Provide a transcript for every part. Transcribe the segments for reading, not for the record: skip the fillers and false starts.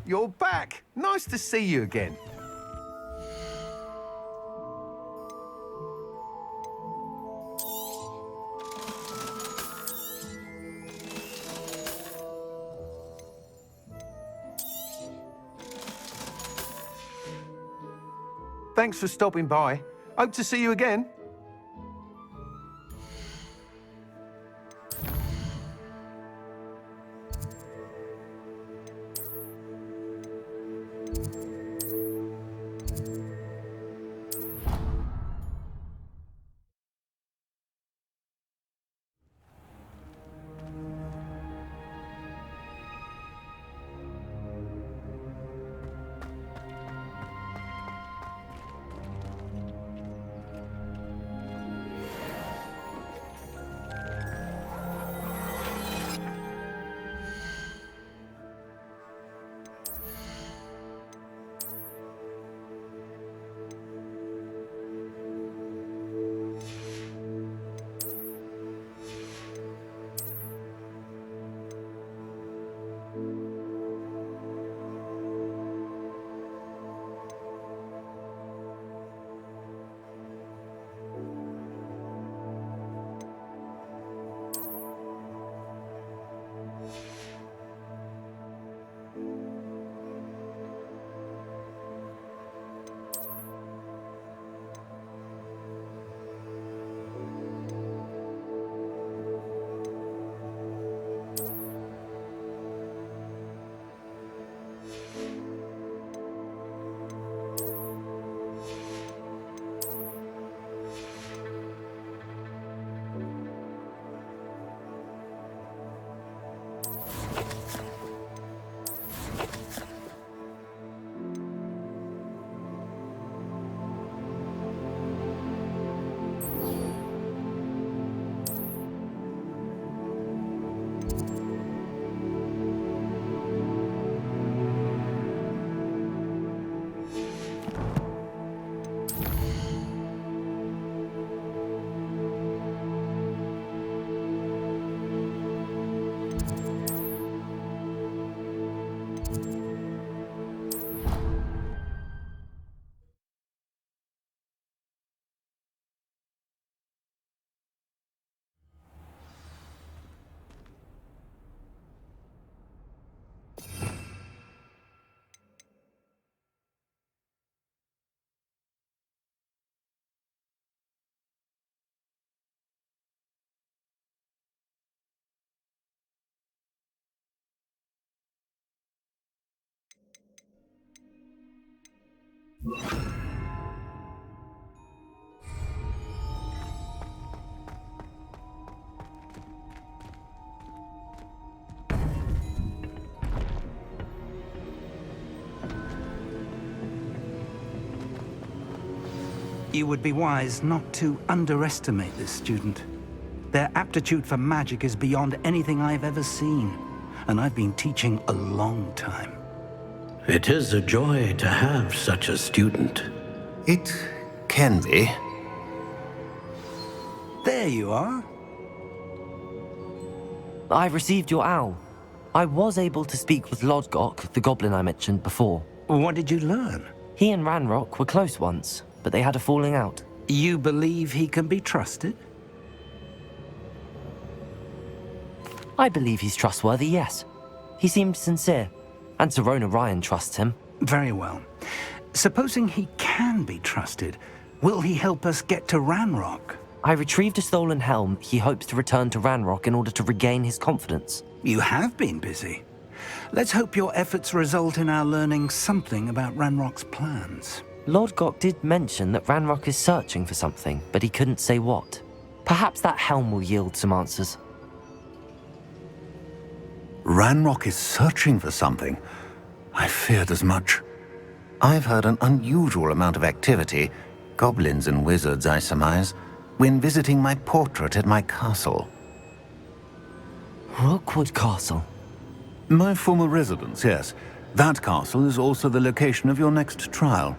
You're back. Nice to see you again. Thanks for stopping by. Hope to see you again. You would be wise not to underestimate this student. Their aptitude for magic is beyond anything I've ever seen, and I've been teaching a long time. It is a joy to have such a student. It can be. There you are. I've received your owl. I was able to speak with Lodgok, the goblin I mentioned before. What did you learn? He and Ranrok were close once, but they had a falling out. You believe he can be trusted? I believe he's trustworthy, yes. He seemed sincere, and Serona Ryan trusts him. Very well. Supposing he can be trusted, will he help us get to Ranrok? I retrieved a stolen helm. He hopes to return to Ranrok in order to regain his confidence. You have been busy. Let's hope your efforts result in our learning something about Ranrock's plans. Lodgok did mention that Ranrok is searching for something, but he couldn't say what. Perhaps that helm will yield some answers. Ranrok is searching for something. I feared as much. I've heard an unusual amount of activity, goblins and wizards, I surmise, when visiting my portrait at my castle. Rookwood Castle. My former residence, yes. That castle is also the location of your next trial.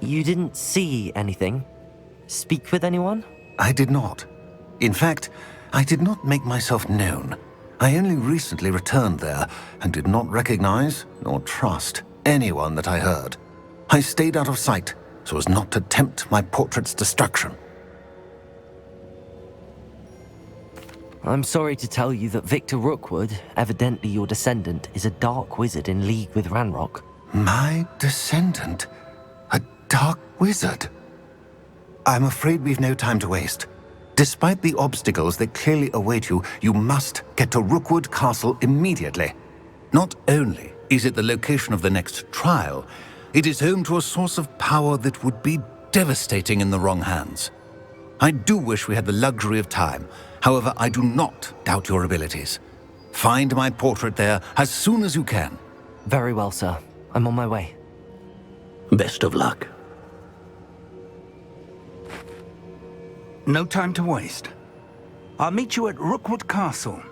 You didn't see anything? Speak with anyone? I did not. In fact, I did not make myself known. I only recently returned there and did not recognize nor trust anyone that I heard. I stayed out of sight so as not to tempt my portrait's destruction. I'm sorry to tell you that Victor Rookwood, evidently your descendant, is a dark wizard in league with Ranrok. My descendant? A dark wizard? I'm afraid we've no time to waste. Despite the obstacles that clearly await you, you must get to Rookwood Castle immediately. Not only is it the location of the next trial, it is home to a source of power that would be devastating in the wrong hands. I do wish we had the luxury of time. However, I do not doubt your abilities. Find my portrait there as soon as you can. Very well, sir. I'm on my way. Best of luck. No time to waste. I'll meet you at Rookwood Castle.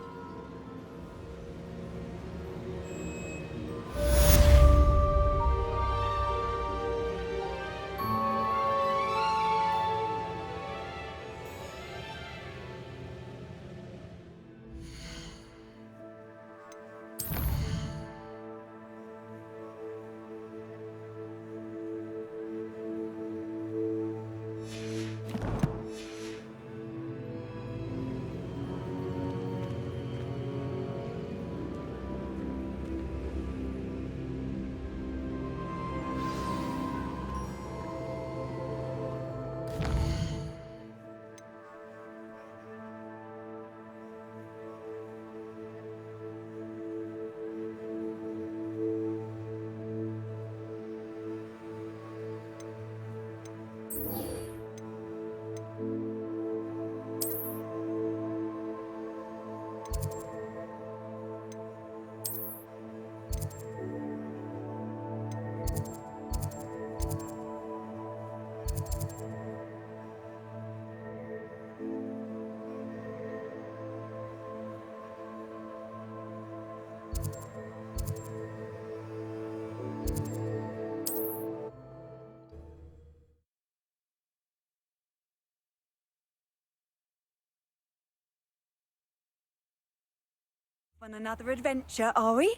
On another adventure, are we?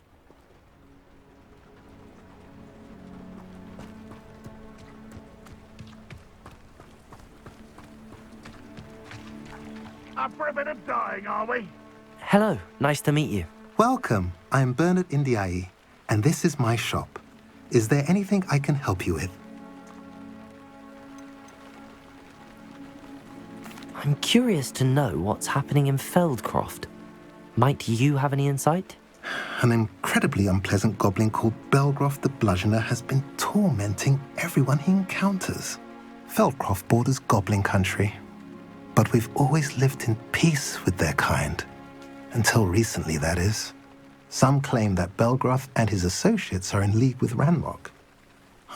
Up for a bit of dying, are we? Hello, nice to meet you. Welcome. I'm Bernard Indiai, and this is my shop. Is there anything I can help you with? I'm curious to know what's happening in Feldcroft. Might you have any insight? An incredibly unpleasant goblin called Belgroth the Bludgeoner has been tormenting everyone he encounters. Feldcroft borders goblin country, but we've always lived in peace with their kind. Until recently, that is. Some claim that Belgroth and his associates are in league with Ranrok.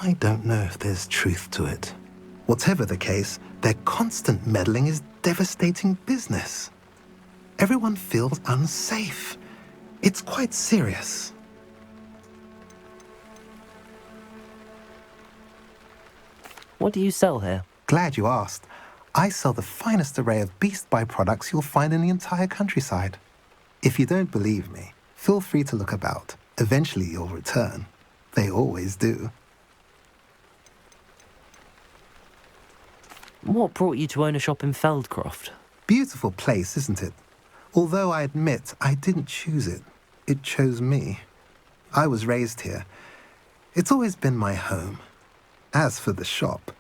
I don't know if there's truth to it. Whatever the case, their constant meddling is devastating business. Everyone feels unsafe. It's quite serious. What do you sell here? Glad you asked. I sell the finest array of beast byproducts you'll find in the entire countryside. If you don't believe me, feel free to look about. Eventually you'll return. They always do. What brought you to own a shop in Feldcroft? Beautiful place, isn't it? Although I admit I didn't choose it. It chose me. I was raised here. It's always been my home. As for the shop,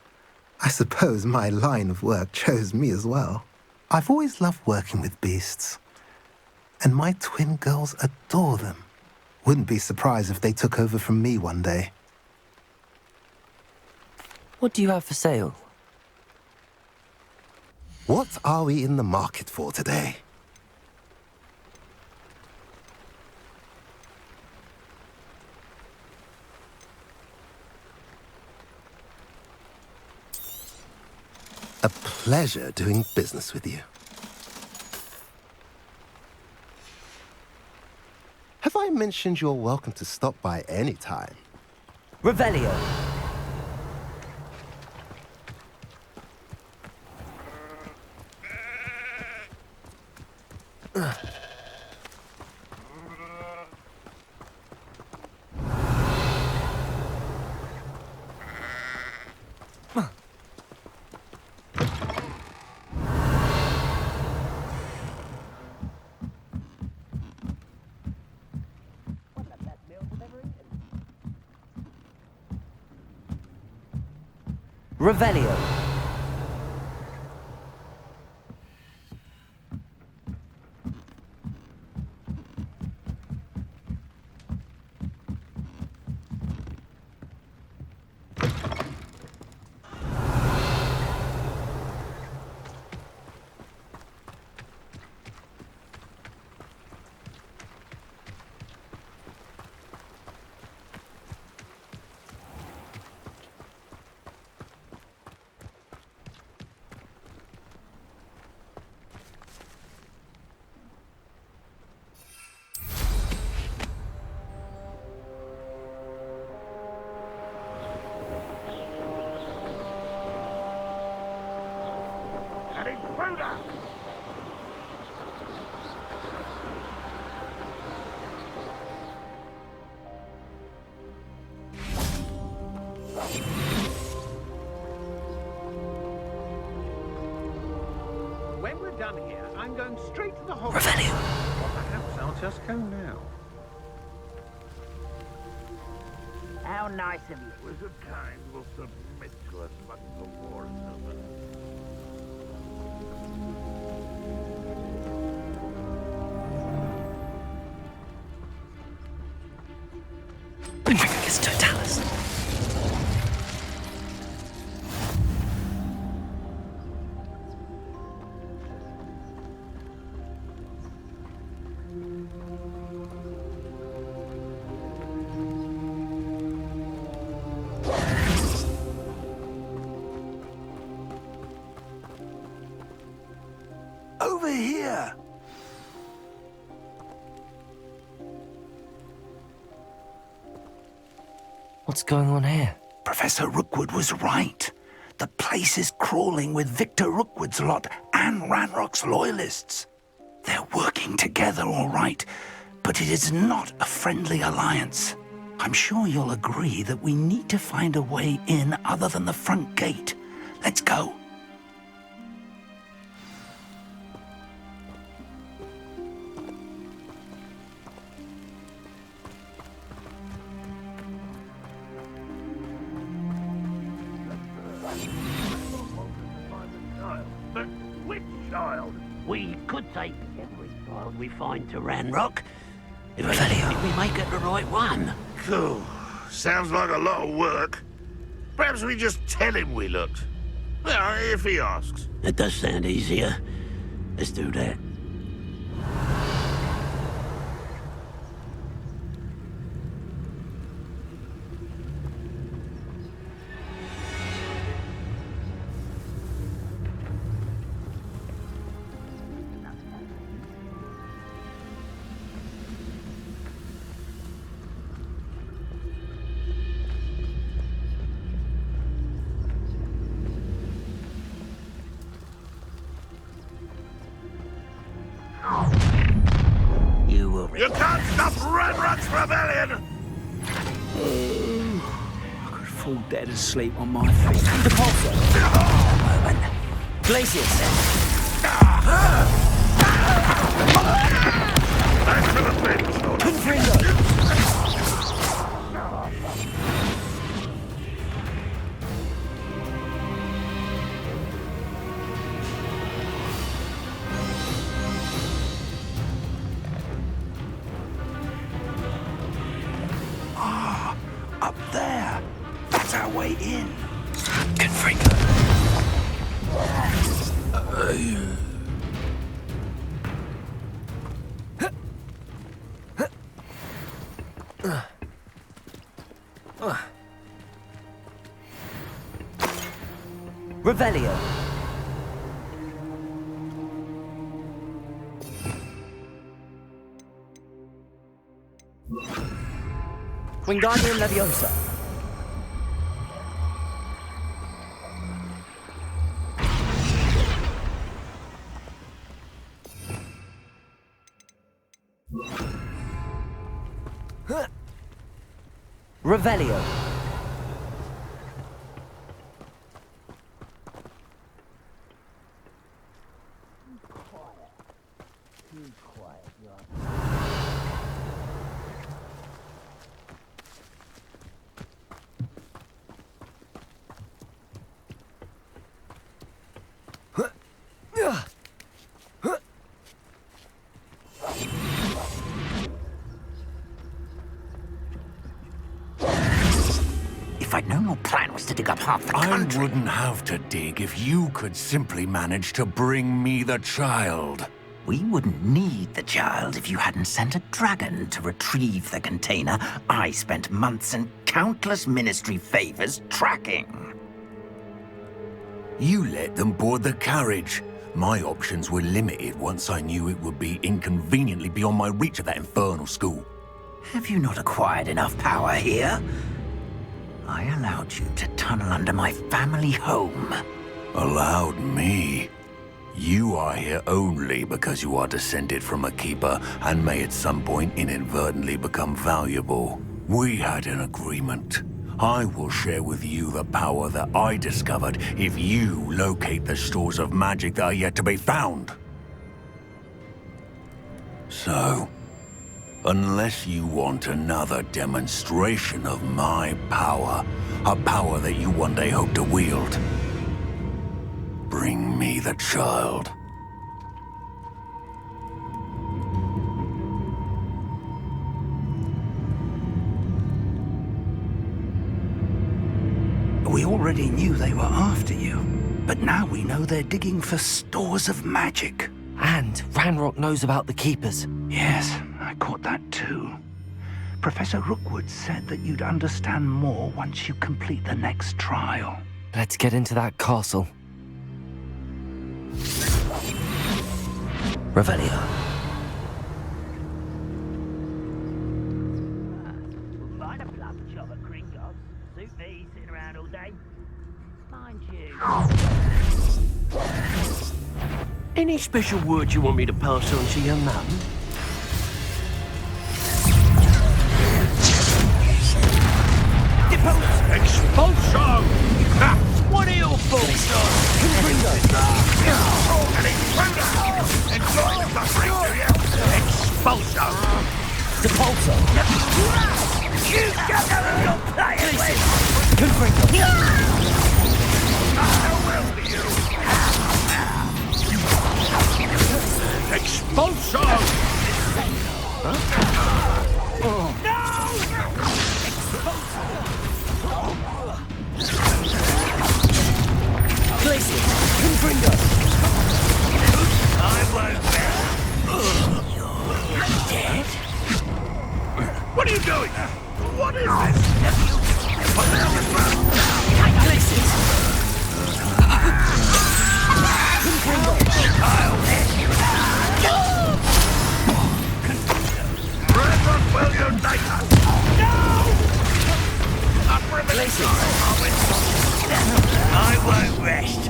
I suppose my line of work chose me as well. I've always loved working with beasts. And my twin girls adore them. Wouldn't be surprised if they took over from me one day. What do you have for sale? What are we in the market for today? A pleasure doing business with you. Have I mentioned you're welcome to stop by any time? Revelio. Revelio. Heading through that! When we're done here, I'm going straight to the Hogwarts. Revelio. Or perhaps I'll just go now. How nice of you. Wizard kind will submit to us once the war is over. Wingardium Totalis. Over here! What's going on here? Professor Rookwood was right. The place is crawling with Victor Rookwood's lot and Ranrok's loyalists. They're working together, all right, but it is not a friendly alliance. I'm sure you'll agree that we need to find a way in other than the front gate. Let's go. But which child? We could take every child we find to Ranrok. If Revelio. we make it the right one. Cool. Sounds like a lot of work. Perhaps we just tell him we looked. Well, if he asks. That does sound easier. Let's do that. You can't stop Ranrok's rebellion! I could fall dead asleep on my feet. The pulsar. Glacius. Back to the bench, Confringo. Up there. That's our way in. Confringo. Revelio. Wingardium Leviosa. Revelio. If I'd known your plan was to dig up half the country... I wouldn't have to dig if you could simply manage to bring me the child. We wouldn't need the child if you hadn't sent a dragon to retrieve the container I spent months and countless ministry favors tracking. You let them board the carriage. My options were limited once I knew it would be inconveniently beyond my reach at that infernal school. Have you not acquired enough power here? I allowed you to tunnel under my family home. Allowed me? You are here only because you are descended from a keeper and may at some point inadvertently become valuable. We had an agreement. I will share with you the power that I discovered if you locate the stores of magic that are yet to be found. So, unless you want another demonstration of my power, a power that you one day hope to wield, bring me the child. We already knew they were after you, but now we know they're digging for stores of magic. And Ranrok knows about the Keepers. Yes, I caught that too. Professor Rookwood said that you'd understand more once you complete the next trial. Let's get into that castle. Revelio. Find a plum job at Gryffindor. Suit me sitting around all day. Mind you. Any special words you want me to pass on to your mum? Expulso! What are your faults, Expulso! Depulso. You don't know who you're playing with! Expulso! Glacier. Confringo. I won't Dead? What are you doing? What is this? What the hell is that? Glacier. Confringo. Ranrok will unite us! No! Uprising! I won't rest.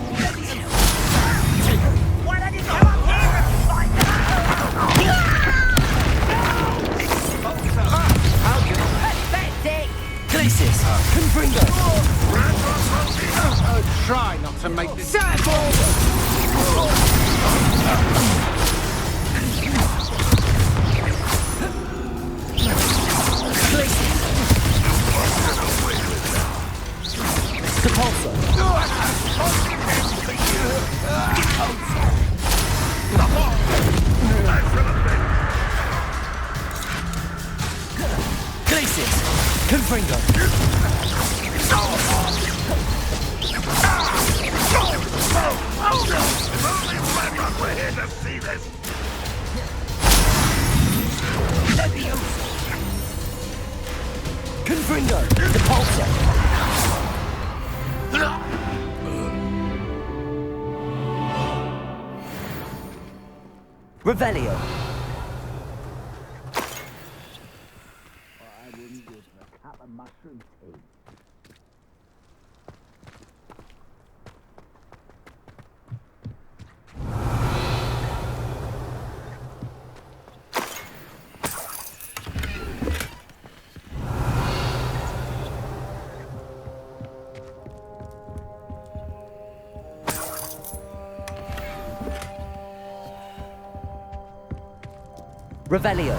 Why don't you come up here and fight Pathetic! Glacier. Confringo. Try not to make this... Depulso. Glacier. Confringo. We're here to see this. Confringo. Depulso. Revelio. I wouldn't give a cup of mushroom tea. Revelio.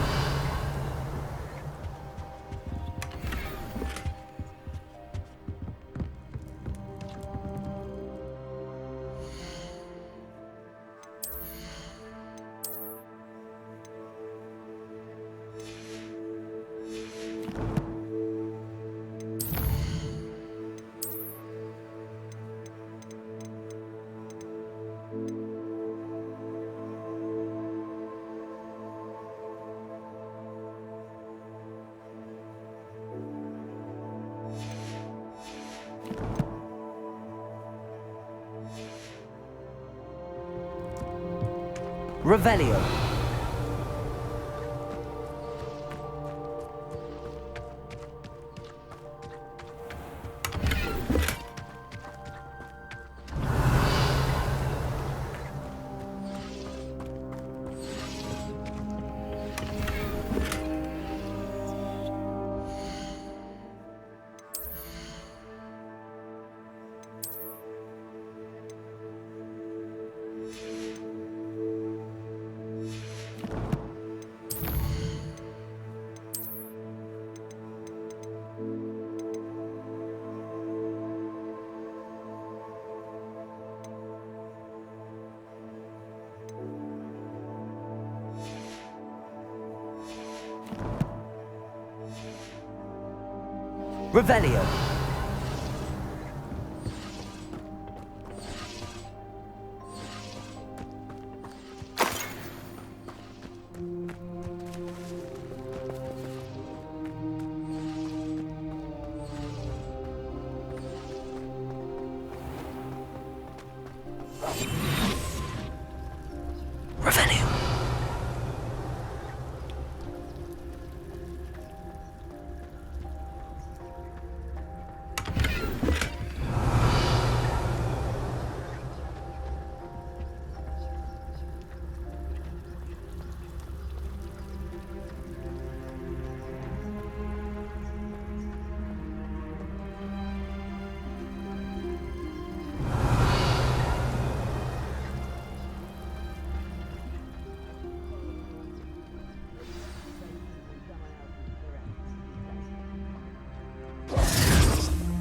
Revelio. Revelio. Revelio.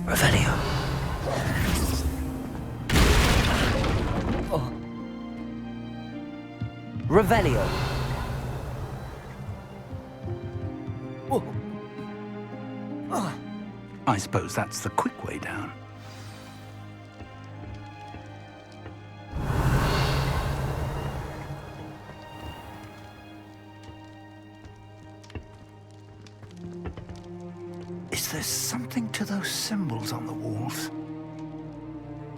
Revelio. Oh. Revelio. Oh. Oh. I suppose that's the quick way down. Is there something to those symbols on the walls?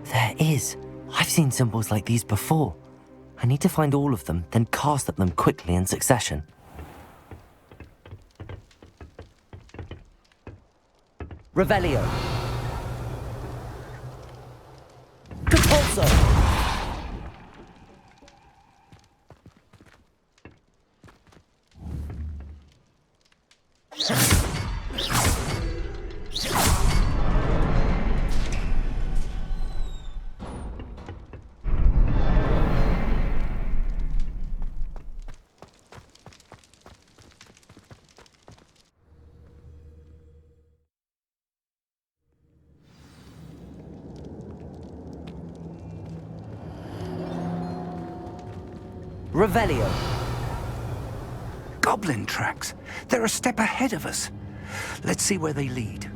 There is. I've seen symbols like these before. I need to find all of them, then cast at them quickly in succession. Revelio. Compulso. Revelio. Goblin tracks. They're a step ahead of us. Let's see where they lead.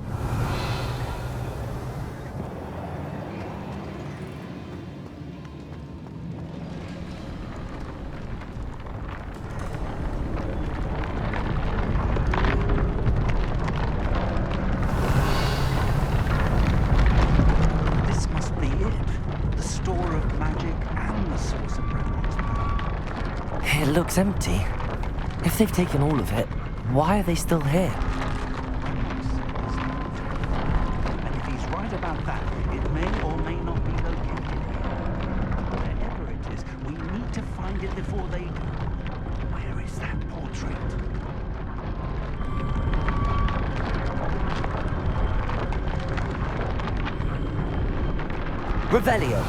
This must be it. The store of magic and the source of Ranrok's power. It looks empty. If they've taken all of it, why are they still here? And if he's right about that, it may or may not be located here. Wherever it is, we need to find it before they do. Where is that portrait? Revelio.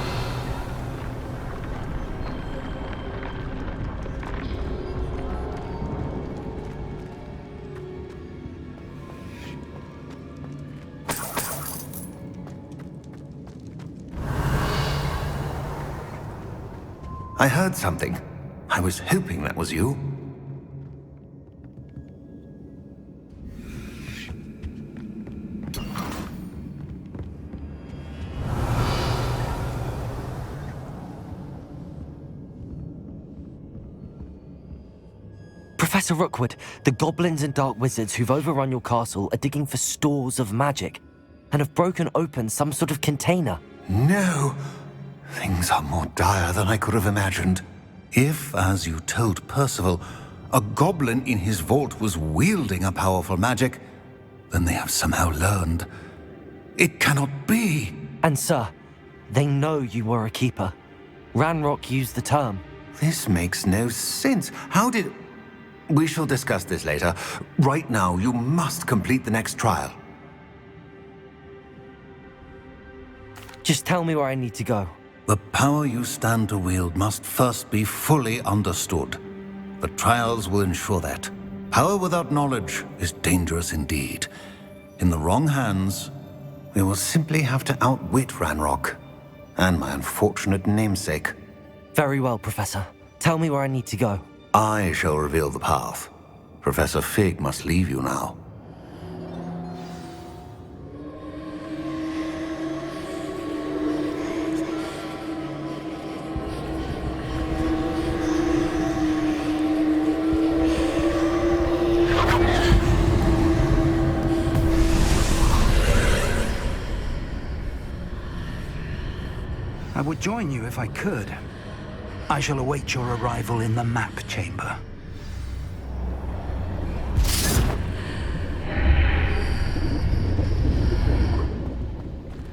I heard something. I was hoping that was you. Professor Rookwood, the goblins and dark wizards who've overrun your castle are digging for stores of magic and have broken open some sort of container. No! Things are more dire than I could have imagined. If, as you told Percival, a goblin in his vault was wielding a powerful magic, then they have somehow learned. It cannot be! And sir, they know you were a keeper. Ranrok used the term. This makes no sense. How did... We shall discuss this later. Right now, you must complete the next trial. Just tell me where I need to go. The power you stand to wield must first be fully understood. The trials will ensure that. Power without knowledge is dangerous indeed. In the wrong hands, we will simply have to outwit Ranrok and my unfortunate namesake. Very well, Professor. Tell me where I need to go. I shall reveal the path. Professor Fig must leave you now. I would join you if I could. I shall await your arrival in the map chamber.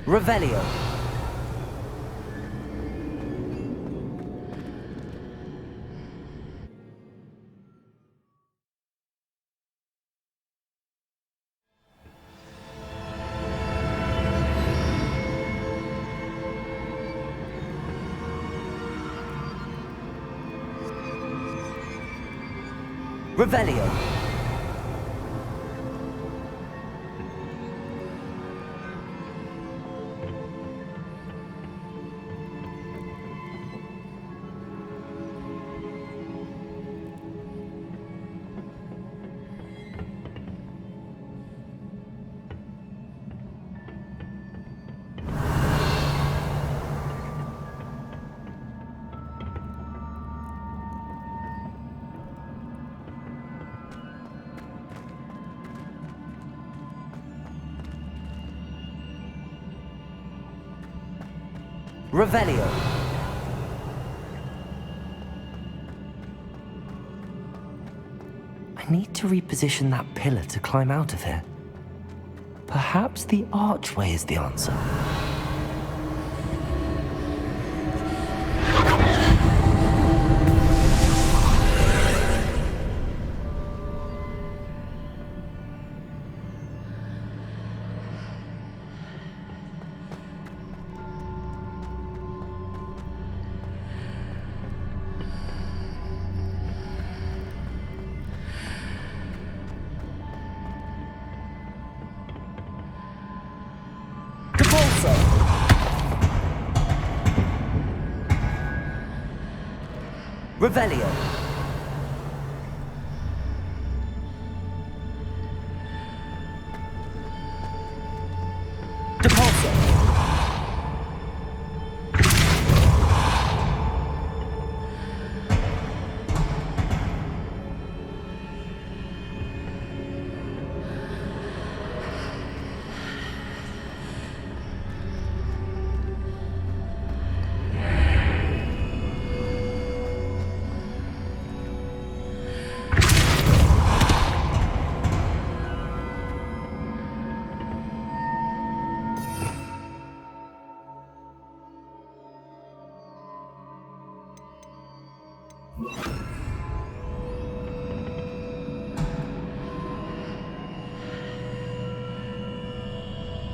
Revelio. Revelio. Revelio. I need to reposition that pillar to climb out of here. Perhaps the archway is the answer. Revelio. Depulso.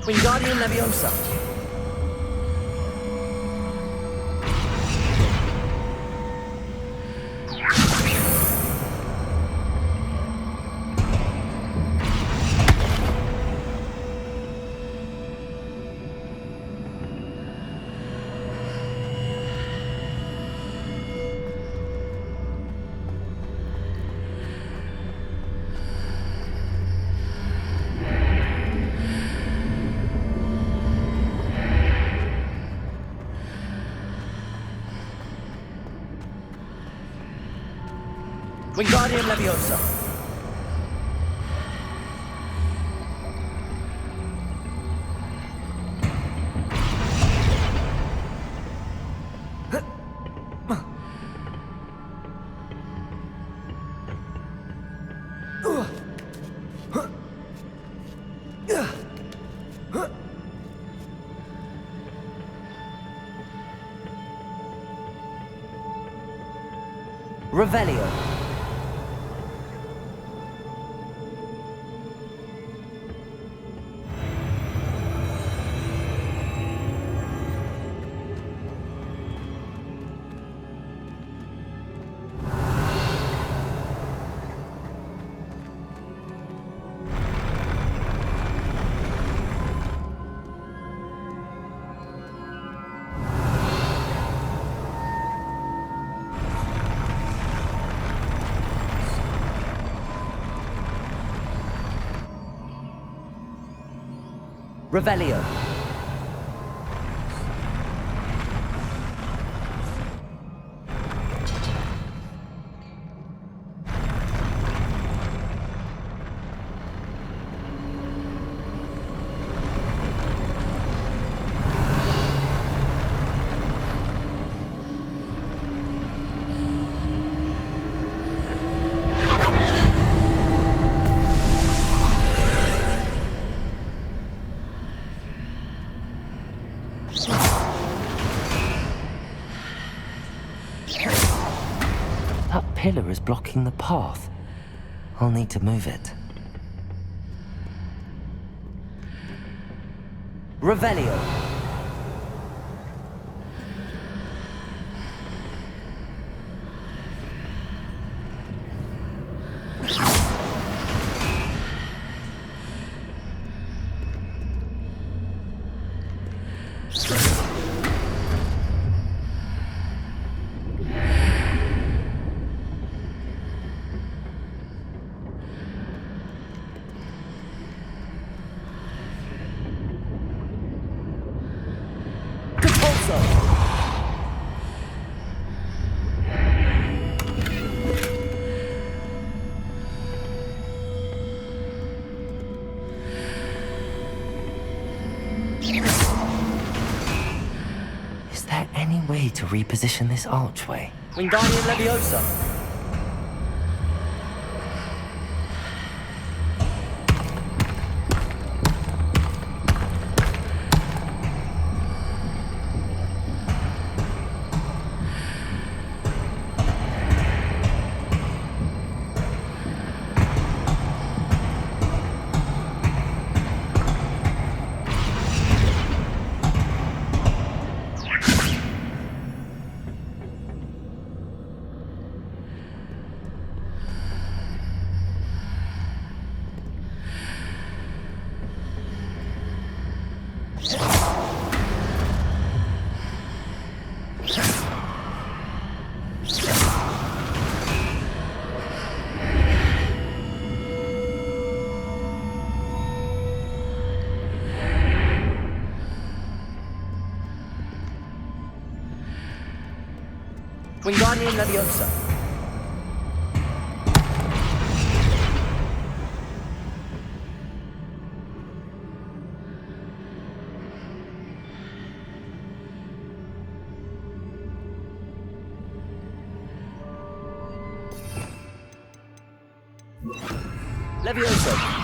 Wingardium Leviosa. Wingardium Leviosa. Revelio. Revelio. That pillar is blocking the path. I'll need to move it. Revelio. Is there any way to reposition this archway? Wingardium Leviosa. Wingardium Leviosa. Leviosa.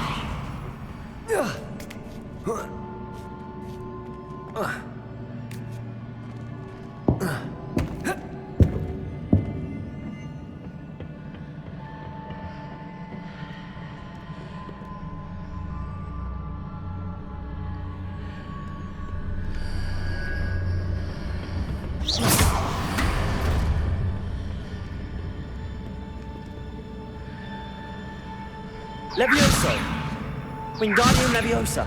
Levioso! Wingardium Leviosa!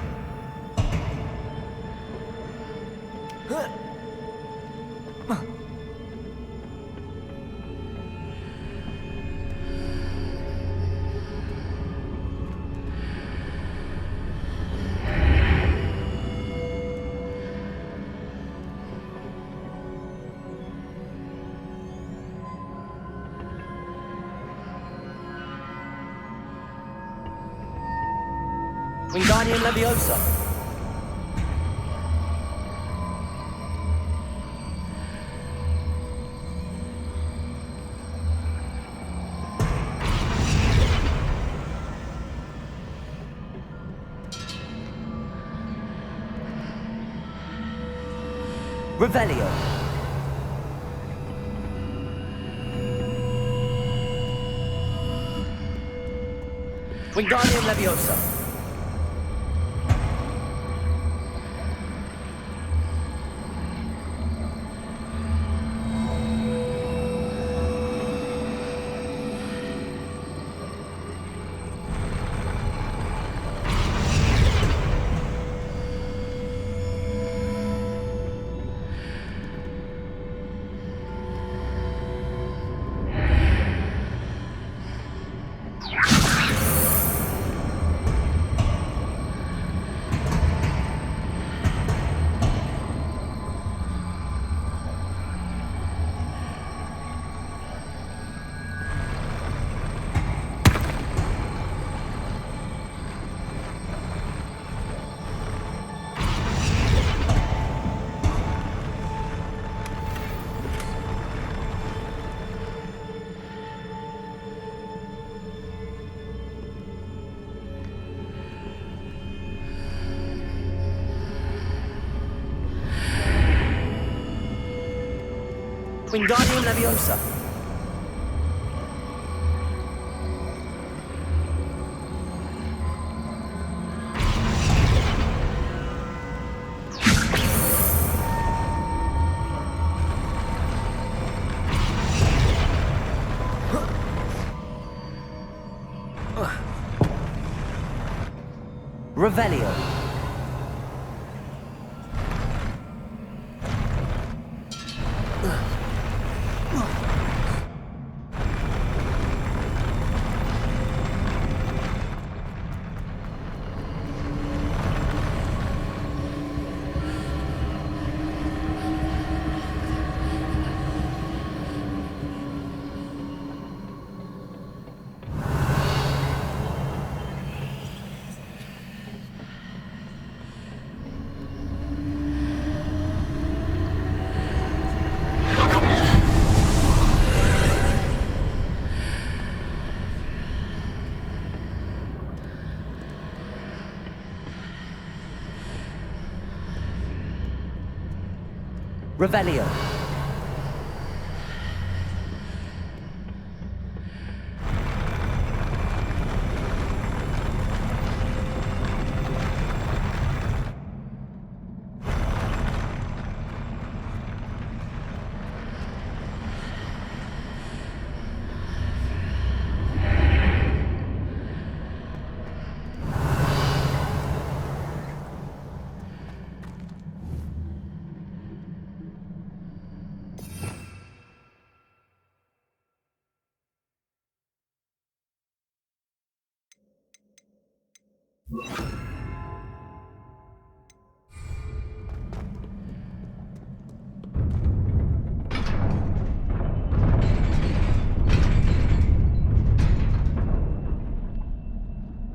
Wingardium Leviosa! Revelio! Wingardium Leviosa! Wingardium Leviosa! Revelio! Revelio!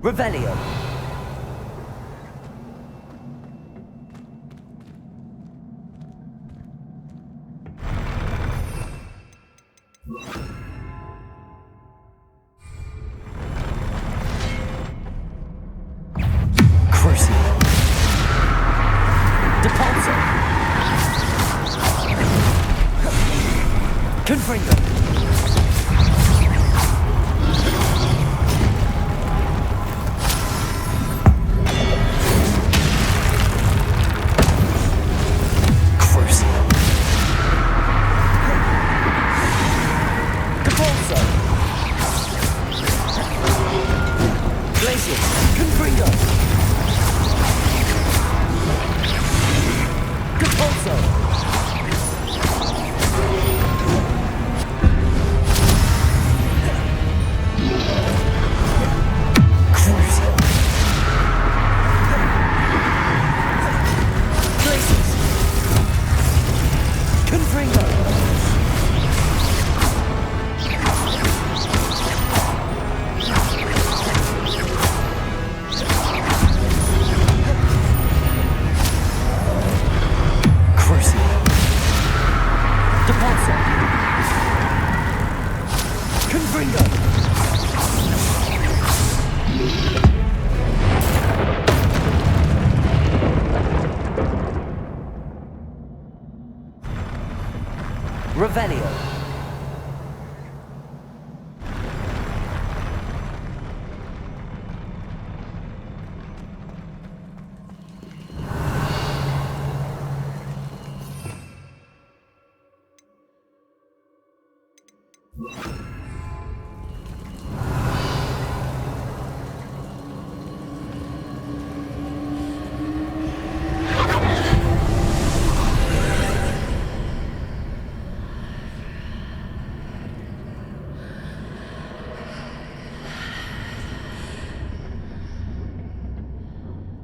Revelio! Crucio! Depulso! Confringo! Revelio.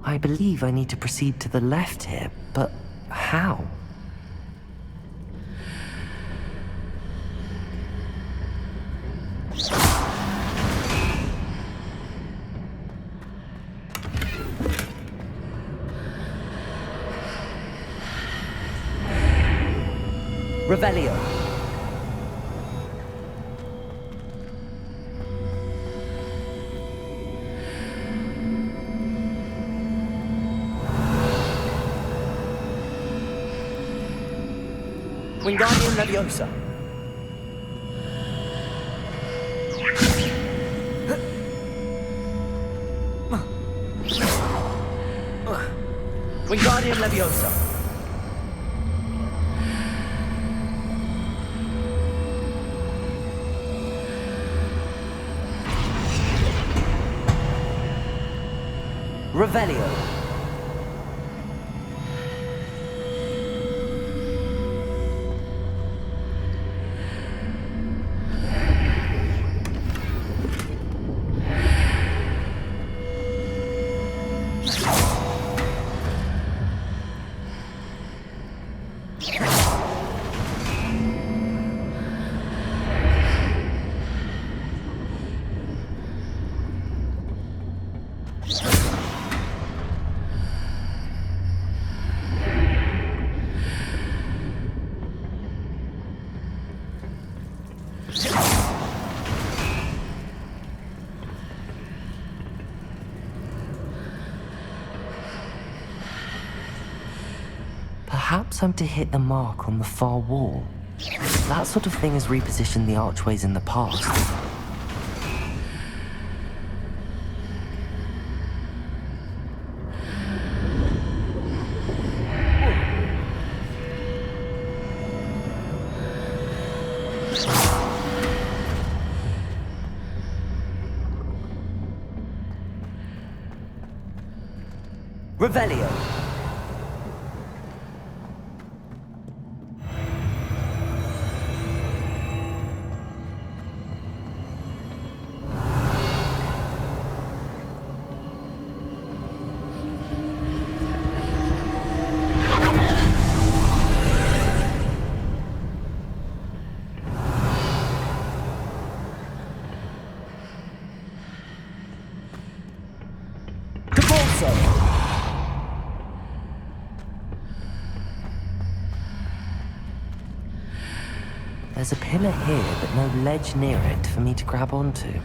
I believe I need to proceed to the left here, but how? Revelio. Wingardium Leviosa. Wingardium Leviosa. Revelio. Perhaps I'm to hit the mark on the far wall. That sort of thing has repositioned the archways in the past. Revelio. There's a pillar here, but no ledge near it for me to grab onto.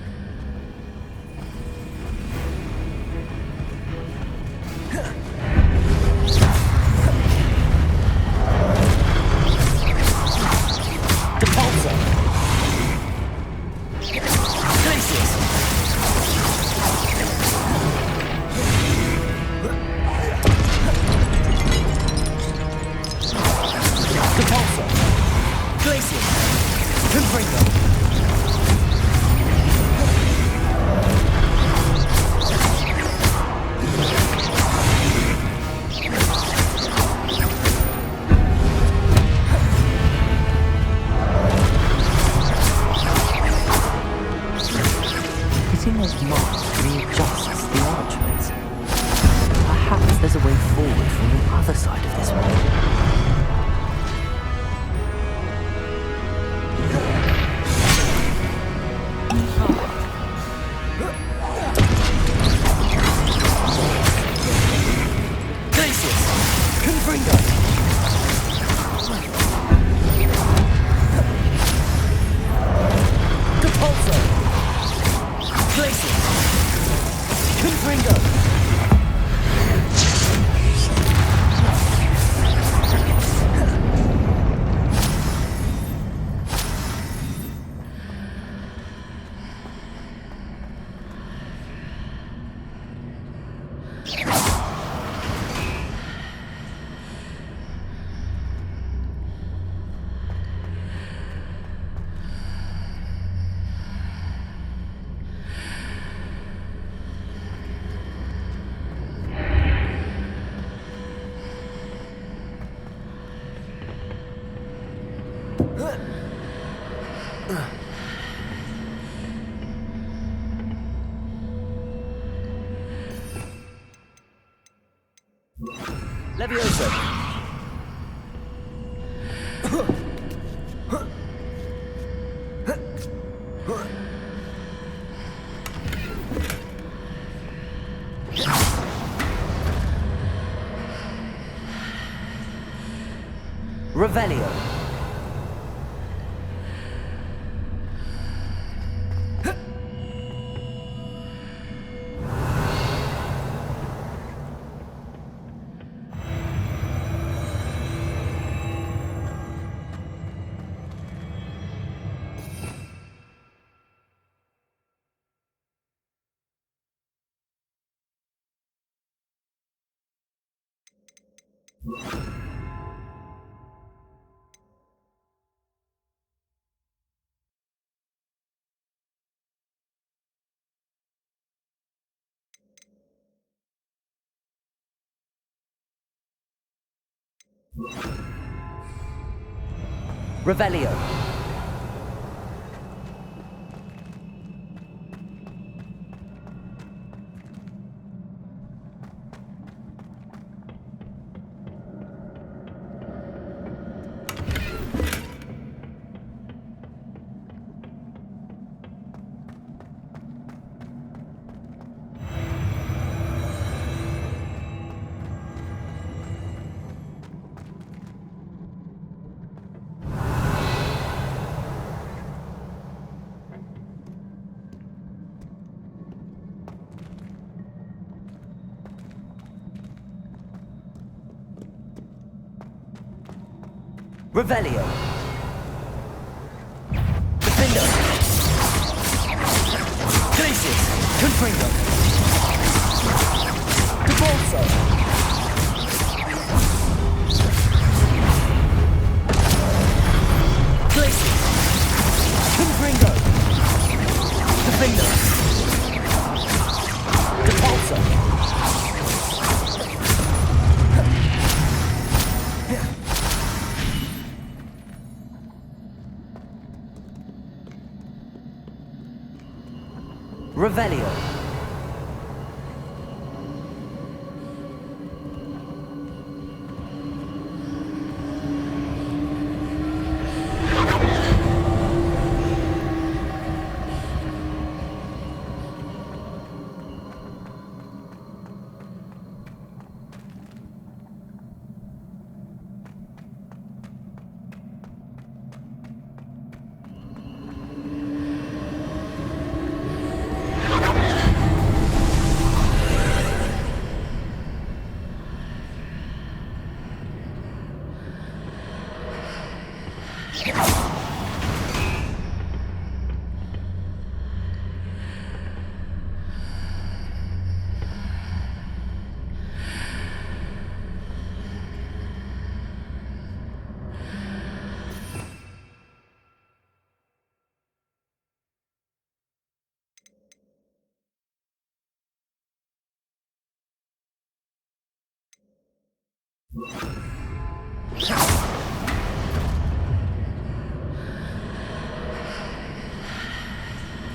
Confringo! Levioso! Revelio! Revelio! Revelio! Defender! Glacius! Confringo! Debolso! Glacius! Confringo! Defender! Debolso! Revelio!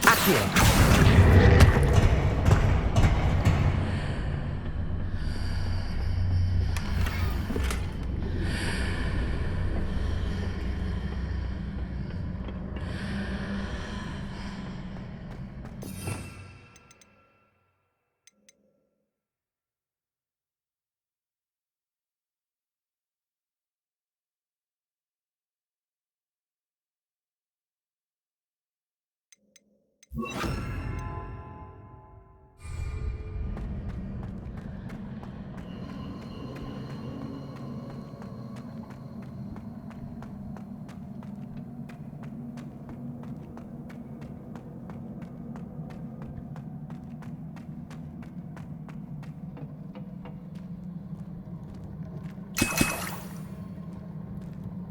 Accio!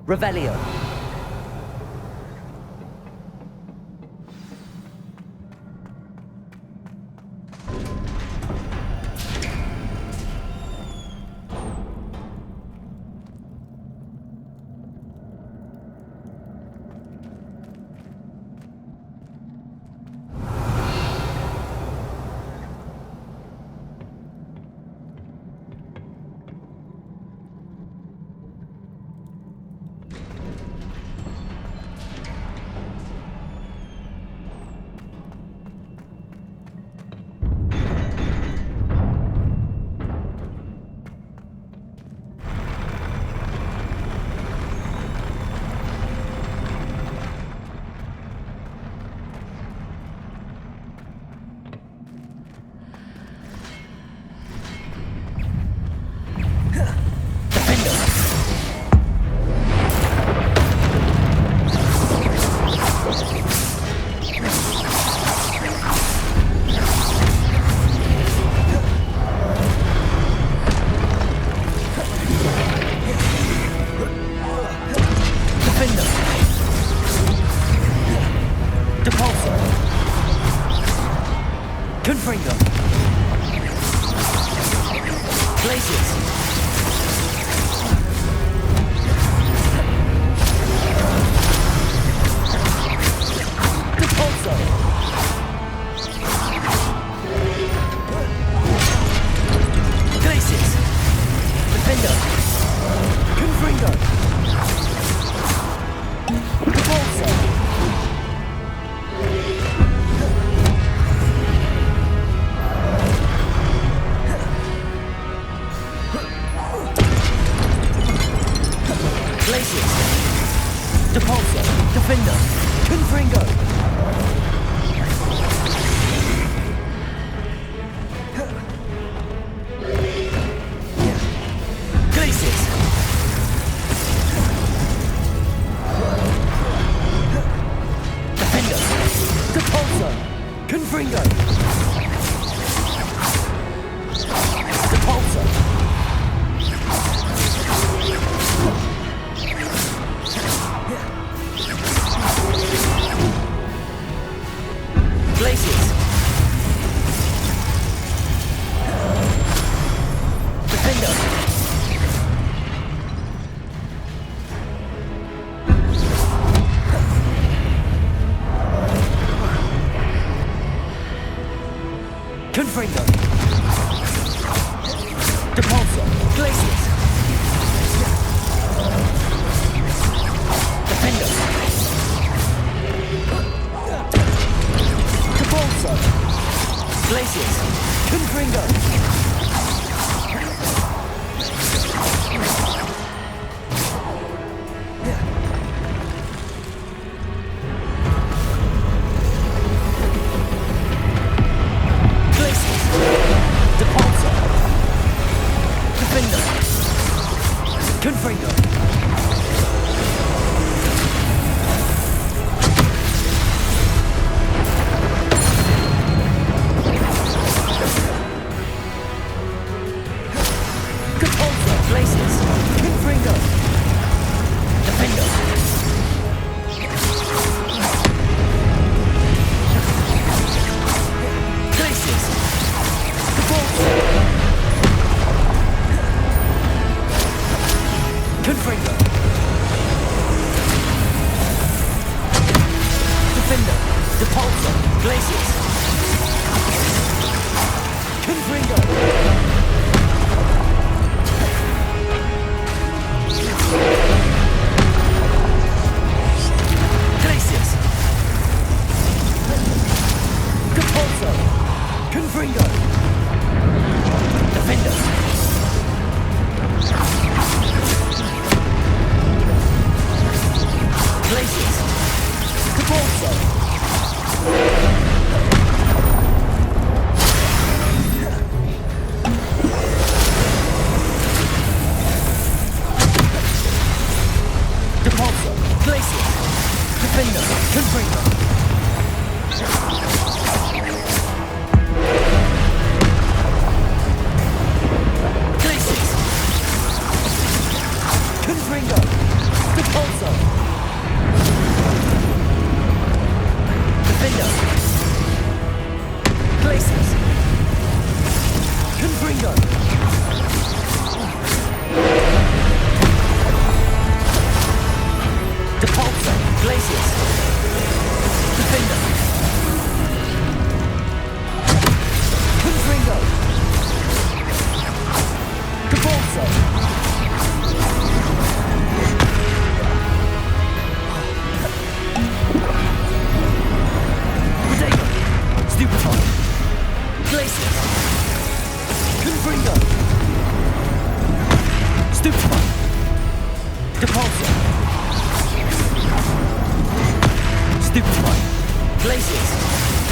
Revelio.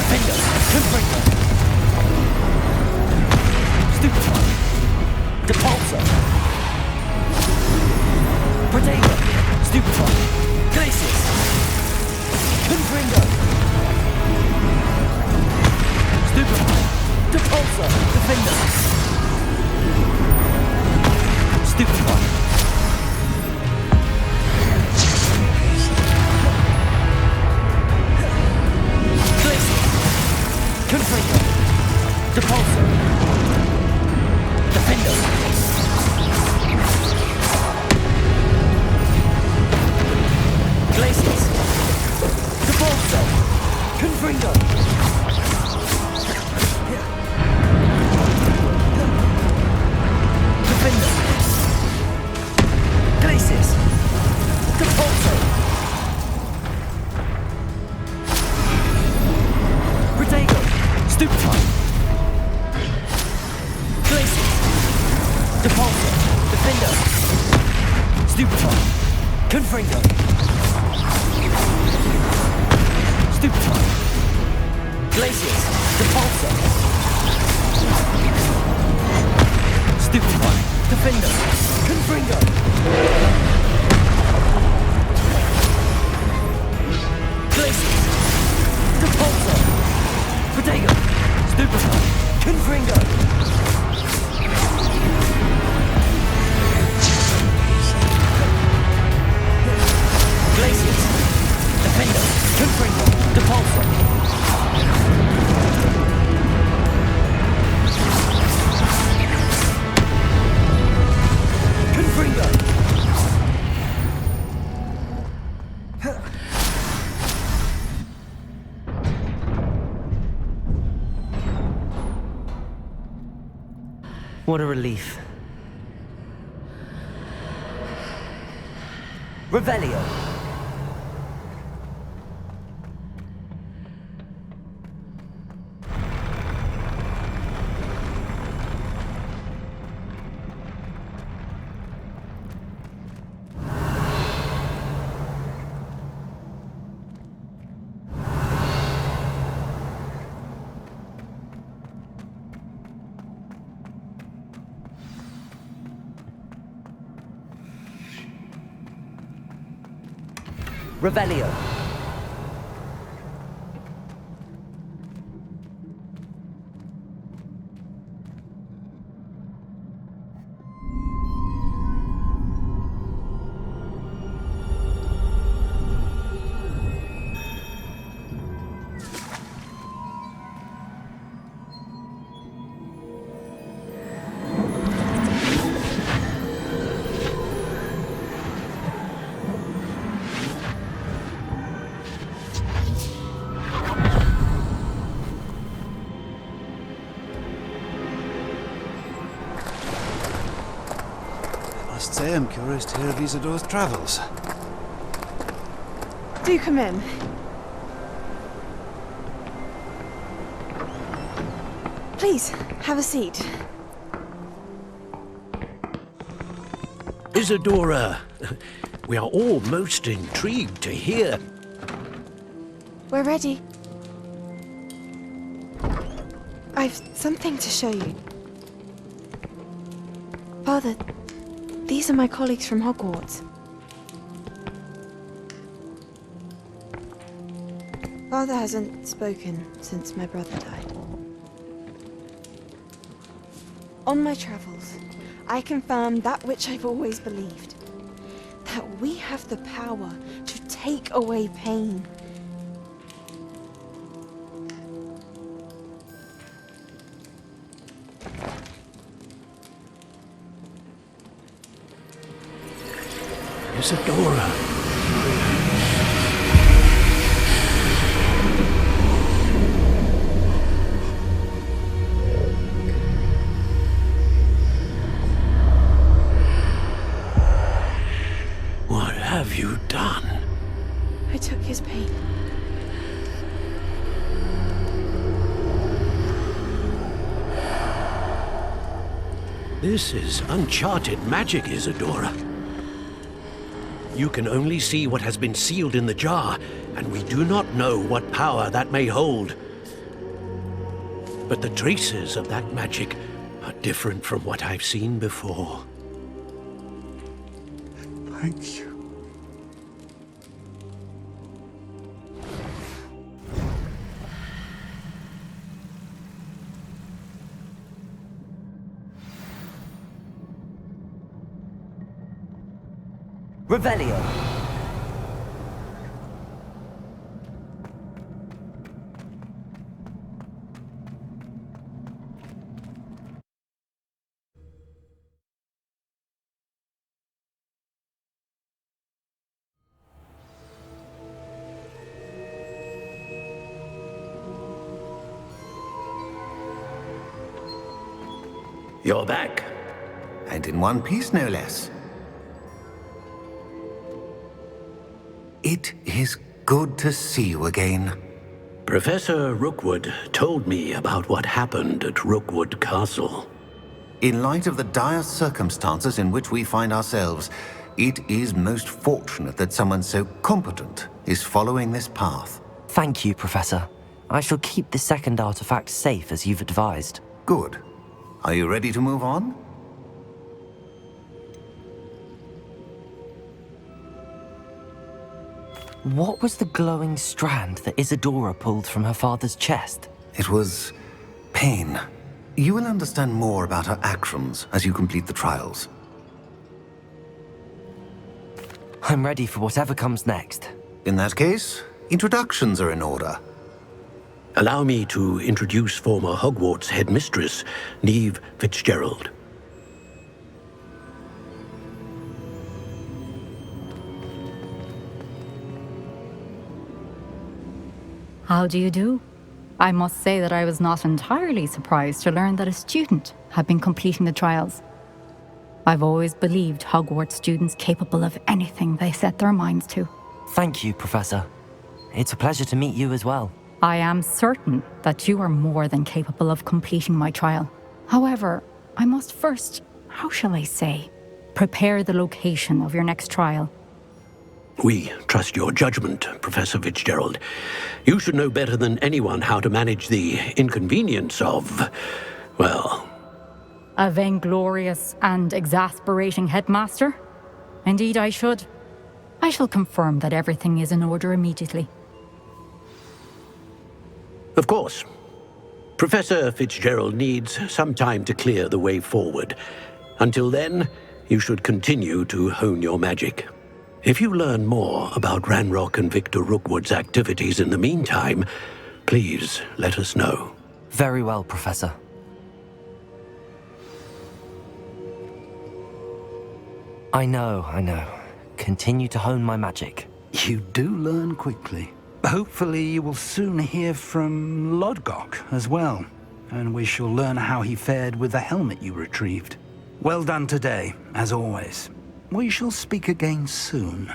Defender! Confringo! Stupefy! Depulsor! Protego! Stupefy! Glacius! Confringo! Stupefy! Depulsor! Defender! Stupefy! Confringo! Depulsor! Defender! Glacius! Depulsor! Confringo! Defender! Glacius! Depulsor! Protego! Stupefy! Glacius! Depulsor! Defender! Stupefy! Confringo! Stupefy! Glacius! Depulsor! Stupefy! Defender! Confringo! Glacius! Depulsor! Protego! Stupefy! Confringo! Glacius! Defender! Confringo! Depulsor! Confringo! What a relief. Revelio. Revelio. I am curious to hear of Isidor's travels. Do come in. Please, have a seat. Isadora, we are all most intrigued to hear. We're ready. I've something to show you. Father, these are my colleagues from Hogwarts. Father hasn't spoken since my brother died. On my travels, I confirmed that which I've always believed. That we have the power to take away pain. Isadora. What have you done? I took his pain. This is uncharted magic, Isadora. You can only see what has been sealed in the jar, and we do not know what power that may hold. but the traces of that magic are different from what I've seen before. Thank you. Revelio. You're back. And in one piece, no less. It is good to see you again. Professor Rookwood told me about what happened at Rookwood Castle. In light of the dire circumstances in which we find ourselves, it is most fortunate that someone so competent is following this path. Thank you, Professor. I shall keep the second artifact safe as you've advised. Good. Are you ready to move on? What was the glowing strand that Isadora pulled from her father's chest? It was pain. You will understand more about her actions as you complete the trials. I'm ready for whatever comes next. In that case, introductions are in order. Allow me to introduce former Hogwarts headmistress, Neve Fitzgerald. How do you do? I must say that I was not entirely surprised to learn that a student had been completing the trials. I've always believed Hogwarts students capable of anything they set their minds to. Thank you, Professor. It's a pleasure to meet you as well. I am certain that you are more than capable of completing my trial. However, I must first, how shall I say, prepare the location of your next trial. We trust your judgment, Professor Fitzgerald. You should know better than anyone how to manage the inconvenience of, well... A vainglorious and exasperating headmaster? Indeed I should. I shall confirm that everything is in order immediately. Of course. Professor Fitzgerald needs some time to clear the way forward. Until then, you should continue to hone your magic. If you learn more about Ranrok and Victor Rookwood's activities in the meantime, please let us know. Very well, Professor. I know. Continue to hone my magic. You do learn quickly. Hopefully you will soon hear from Lodgok as well, and we shall learn how he fared with the helmet you retrieved. Well done today, as always. We shall speak again soon.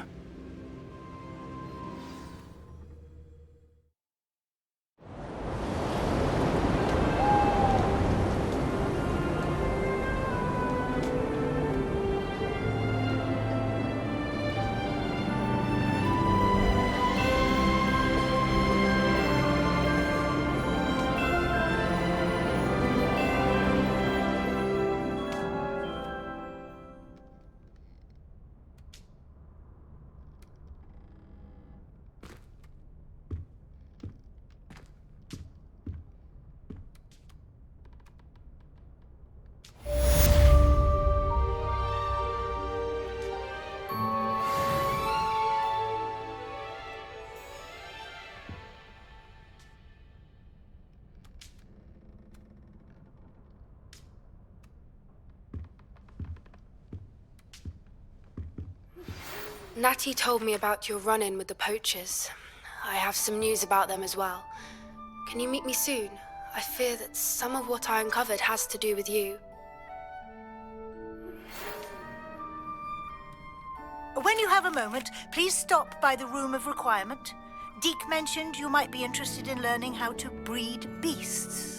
Natty told me about your run-in with the poachers. I have some news about them as well. Can you meet me soon? I fear that some of what I uncovered has to do with you. When you have a moment, please stop by the Room of Requirement. Deke mentioned you might be interested in learning how to breed beasts.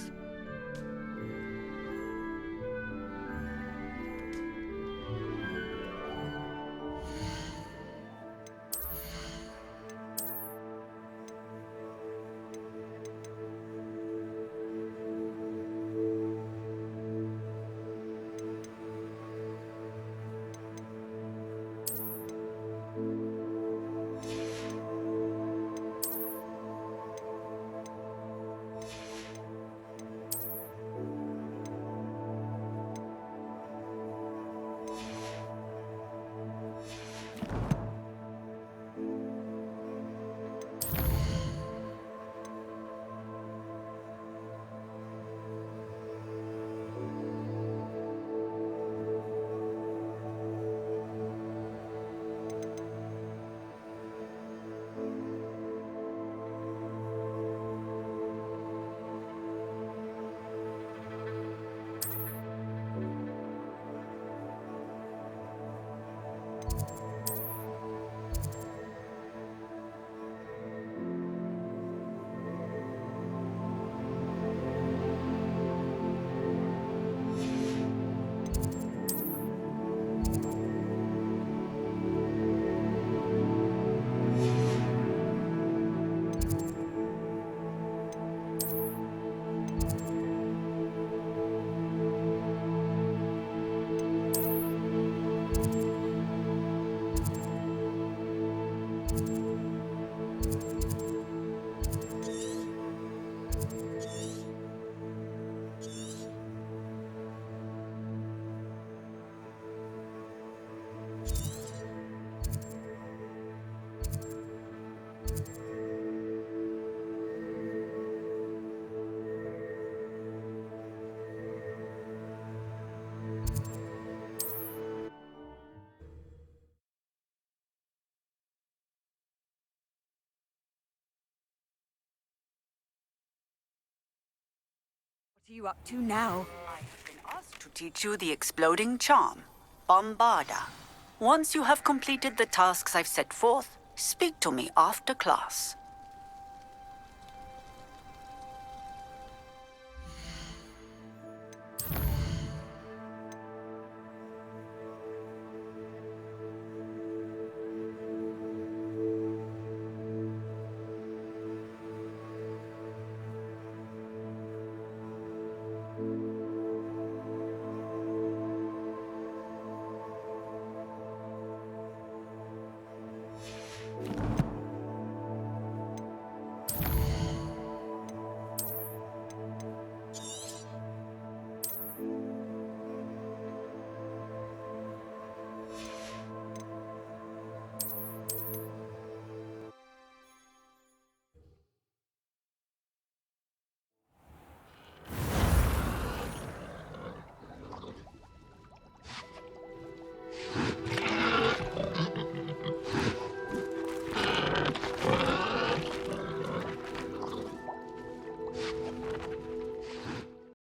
you up to now? I have been asked to teach you the exploding charm, Bombarda. Once you have completed the tasks I've set forth, speak to me after class.